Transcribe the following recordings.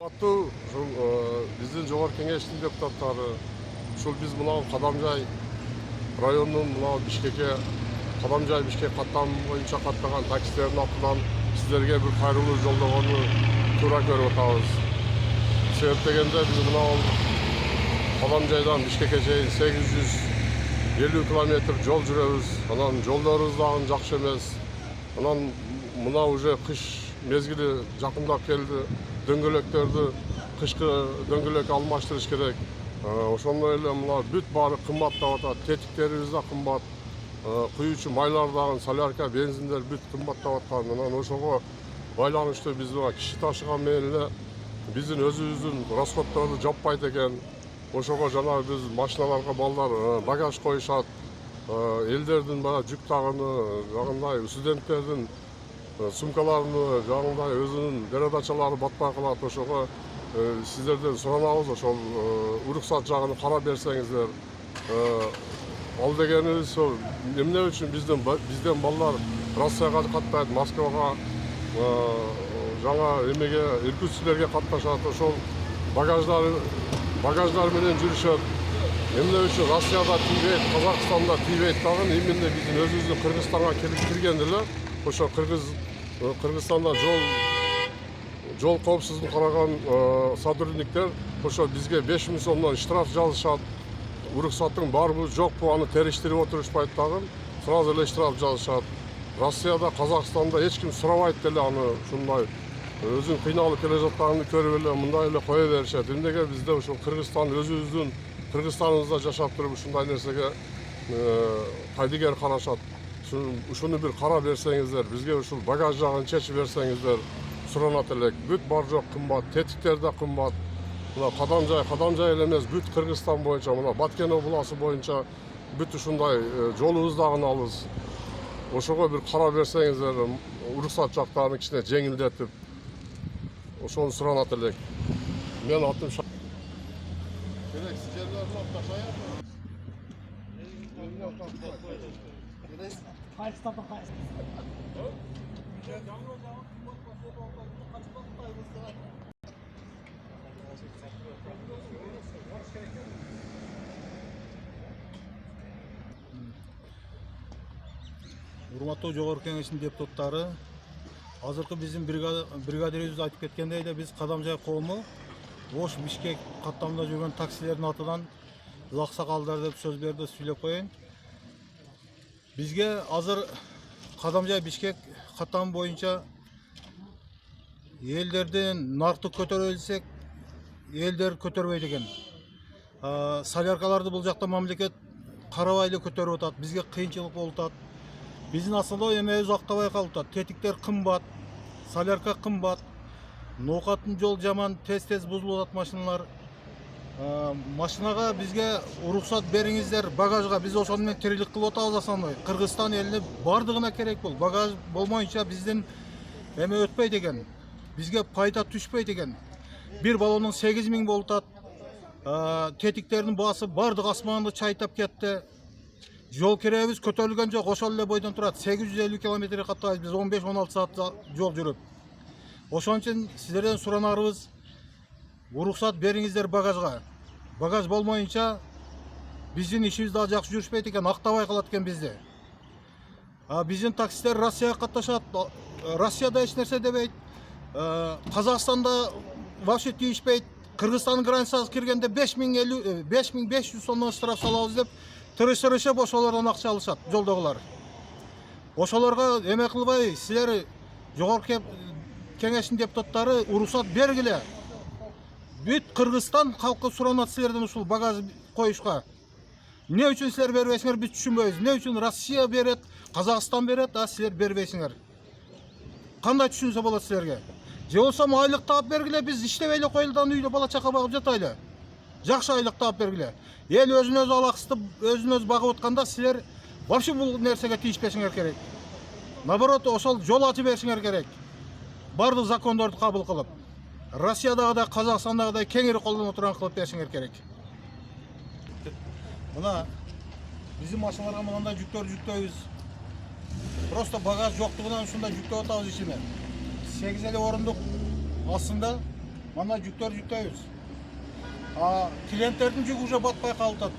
Аттуу ушул биздин жогорку кеңештин депутаттары ушул биз мына Кадамжай районунун мына Бишкекке Кадамжай Бишкек каттам боюнча каттаган таксилердин атынан сиздерге бир кайрылуу жолдогону туура көрүп атабыз. Себеп дегенде биз мына Кадамжайдан Бишкекке чейин 850 километр жол жүрөбүз. Анан жолдорубуз дагы жакшы эмес. Анан мына уже кыш мезгили жакындап келди. Дөңгөлөктөрдү кышкы дөңгөлөк алмаштырыш керек. Ошондой эле мына бүт баары кымбаттап атат. Тетиктерибиз да кымбат. Куюучу майлар дагы, солярка, бензиндер бүт кымбаттап аткан. Анан ошого байланыштуу биз киши ташыган менен эле биздин өзүбүздүн расходторду жаппайт экен. Ошого жана биз машиналарга балдар багаж коюшат. Элдердин баягы жүк тагыны, жагындай студенттердин сумкаларını, жаңындай өзүнүн передачалары батпай калат. Ошого сиздерден суранабыз, ошол уруксат жагын карап берсеңиздер. Ал дегенибиз эмне үчүн бизден балдар Россияга каттайт, Москвага, жаңа эмеге, Иркутскилерге катташат. Ошол багаждар менен жүрүшөт. Эмне үчүн Россияда тийбейт, Казакстанда тийбейт дагы, эмне биздин өзүбүздүн Кыргызстанга киргенде эле ошо Кыргызстанда жол коопсуздугун караган сотрудниктер ошо бизге 5000 сомдон штраф жазышат. Уруксаттын барбы жокпу аны териштирип отурушпайт дагы, сразу эле штраф жазышат. Россияда, Казакстанда эч ким сурабайт деле аны, ушундай өзүн кыйналып келе жатканын көрүп эле мындай эле кое беришет. Эмнеге бизде ошол Кыргызстан өзүбүздүн Кыргызстаныбызда жашап туруп ушундай нерсеге кайдыгер карашат. Ушуну бир карап берсеңиздер, бизге ушул багаж жагын чечип берсеңиздер суранат элек. Бүт бар жок кымбат, тетиктер да кымбат. Мына Кадамжай эле эмес, бүт Кыргызстан боюнча, мына Баткен областы боюнча бүт ушундай жолубуз дагы алыс. Ошого бир карап берсеңиздер, уруксат жактарын кичине жеңилдетип, ошону суранат элек. Мен атым керексиз жерлерин окташайын. Урматтуу жогорку кеңештин депутаттары, азыркы биздин бригадирибиз айтып кеткендей эле биз Кадамжай коому Ош Бишкек каттамында жүргөн таксилердин атынан аксакалдар деп сөз берди, сүйлөп коеюн. Бизге азыр Кадамжай Бишкек каттамы боюнча элдердин наркты көтөрө билсек, элдер көтөрбөйт экен. Соляркаларды бул жакта мамлекет карабай эле көтөрүп атат, бизге кыйынчылык болуп атат. Биздин асылда эмебиз актабай калып атат. Тетиктер кымбат, солярка кымбат, ноокаттын жол жаман, тез бузулуп атат машиналар. Машинага бизге уруксат бериңиздер, багажга биз ошону менен тирилик кылып атабыз асанбай. Кыргызстан элине бардыгына керек бул. Багаж болмойнча биздин эме өтпөйт экен. Бизге пайда түшпөйт экен. Бир баллонун 8000 болуп атат. Тетиктердин баасы бардык асманды чайтап кетти. Жол керебиз көтөрүлгөн жок, ошол эле бойдон турат. 850 километр каттайбыз биз 15-16 саат жол жүрүп. Ошон үчүн сиздерден суранарыбыз, уруксат бериңиздер багажга. Багаж болмоюнча биздин ишибиз да жакшы жүрүшпөйт экен, актабай калат экен бизди. Биздин таксисттер Россияга катташат, Россияда эч нерсе дебейт. Казакстанда вообще тийишпейт. Кыргызстандын границасына киргенде 5500 сомдон штраф салабыз деп тырышып ошолордон акча алышат жолдогулар. Ошолорго эме кылбай, силер жогорку кеңештин депутаттары уруксат бергиле. Бүт Кыргызстан халкы суранат силерден ушул багаж коюшка. Эмне үчүн силер бербейсиңер, биз түшүнбөйбүз. Эмне үчүн Россия берет, Казакстан берет, силер бербейсиңер? Кандай түшүнсө болот силерге? Же болсо айлык таап бергиле, биз иштебей эле коелудан үйдө бала чака багып жатайлы. Жакшы айлык таап бергиле. Эл өзүн-өзү алаксытып, өзүн-өзү багып атканда силер вообще бул нерсеге тийишпесиңер керек. Наоборот, ошол жол ачып берсиңер керек. Бардык закондорду кабыл кылып, Россиядагыдай, Казакстандагыдай кеңири колдоно турган кылып берсиңер керек. Мына биздин машиналарга мындай жүктөрдү жүктөйбүз. Просто багаж жоктугунан ушундай жүктөп атабыз ичине. 8 эле орундук астында Mana жүктейбиз. Клиенттердин жүгү уже батпай калып.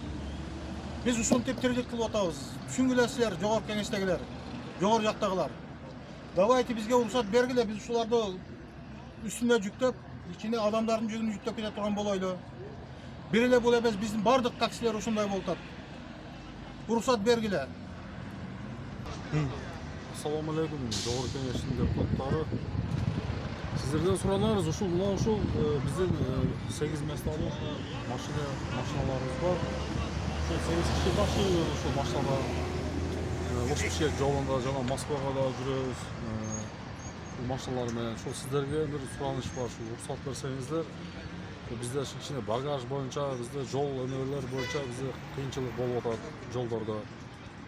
Biz ушинтип тирилик кылып атабыз. Түшүнгүлө силер, жогорку кеңештегилер, жогору жактагылар. Давайте бизге уруксат бергиле, биз ушуларды үстүнө жүктөп, ичине адамдардын жүгүн жүктөп кете турган болойлу. Бир эле бул эмес, биздин бардык таксилер ушундай болуп атат. Уруксат бергиле. Assalomu alaykum, jogorku kengashining deputatlari. Sizlardan so'ralarimiz ушул биздин 8 месталык машиналарыбыз бар. Ошол 8 киши ташыйбыз ушул машинада. Ош-Бишкек жолунда жана Москвага да жүрөбүз. Бул машиналар менен ошол сиздерге бир сураныш бар, ушул уруксат берсеңиздер. Bizde кичине багаж боюнча, bizde жол эмелер боюнча бизде кыйынчылык болуп атат жолдордо.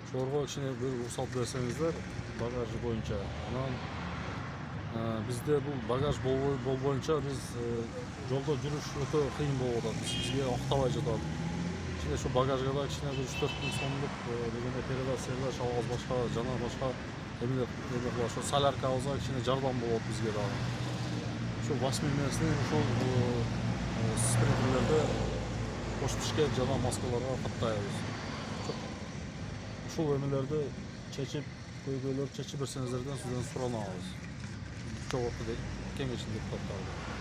Ошолорго кичине бир уруксат берсеңиздер, багаж боюнча. Анан bizde бул багаж боюнча биз жолдо жүрүш өтө кыйын болуп атат. Бизге актабай жатат. Кичине ошо багажга да кичине 3-4 миң сомдук дегенде передача алабыз, башка жана башка эмелер кылабыз. Ошо соляркабызга кичине жардам болот бизге дагы. Ошо 8 местный ошол спринтерлерде Ош-Бишкек жана Москваларга каттайбыз. Ушул эмелерди чечип, көйгөйлөрдү чечип берсеңиздерден сизден суранабыз. Жогорку кеңештин депутаттары.